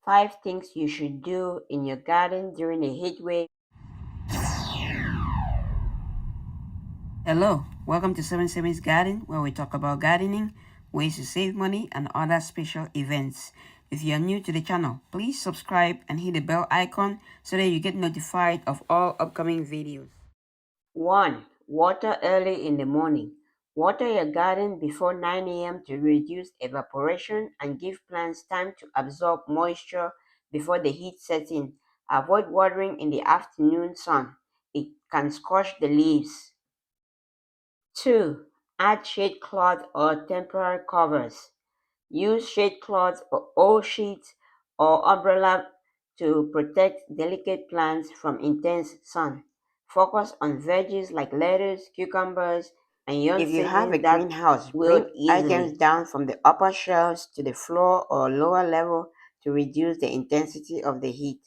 5 things you should do in your garden during a heat wave. Hello, welcome to 77's Garden, where we talk about gardening, ways to save money, and other special events. If you are new to the channel, please subscribe and hit the bell icon so that you get notified of all upcoming videos. 1. Water early in the morning. Water your garden before 9 a.m. to reduce evaporation and give plants time to absorb moisture before the heat sets in. Avoid watering in the afternoon sun. It can scorch the leaves. 2. Add shade cloth or temporary covers. Use shade cloths or old sheets or umbrella to protect delicate plants from intense sun. Focus on veggies like lettuce, cucumbers, and young If you have a seedlings that greenhouse, wilt bring items easily. down from the upper shelves to the floor or lower level to reduce the intensity of the heat.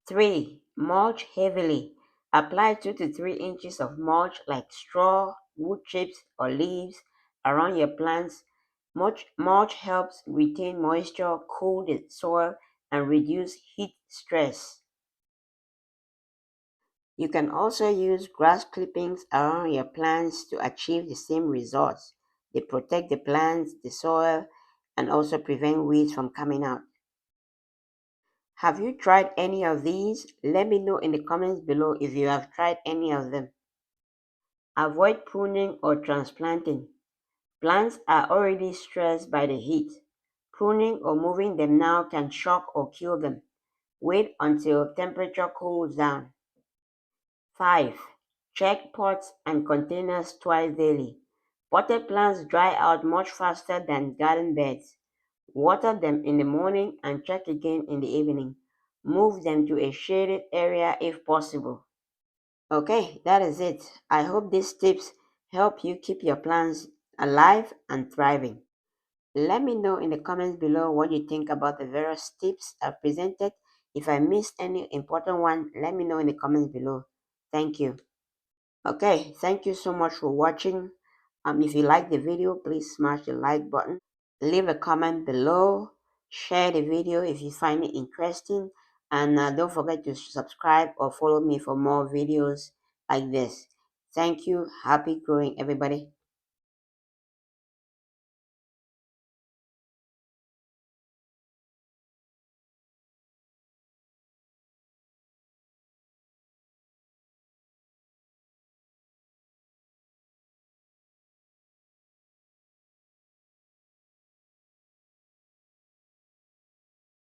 3. Mulch heavily. Apply 2 to 3 inches of mulch like straw, wood chips, or leaves around your plants. Mulch helps retain moisture, cool the soil, and reduce heat stress. You can also use grass clippings around your plants to achieve the same results. They protect the plants, the soil, and also prevent weeds from coming out. Have you tried any of these? Let me know in the comments below if you have tried any of them. Avoid pruning or transplanting. Plants are already stressed by the heat. Pruning or moving them now can shock or kill them. Wait until temperature cools down. 5. Check pots and containers twice daily. Potted plants dry out much faster than garden beds. Water them in the morning and check again in the evening. Move them to a shaded area if possible. Okay, that is it. I hope these tips help you keep your plants alive and thriving. Let me know in the comments below what you think about the various tips I've presented. If I missed any important one, let me know in the comments below. Thank you. Okay, thank you so much for watching. If you like the video, please smash the like button. Leave a comment below. Share the video if you find it interesting. And don't forget to subscribe or follow me for more videos like this. Thank you. Happy growing, everybody.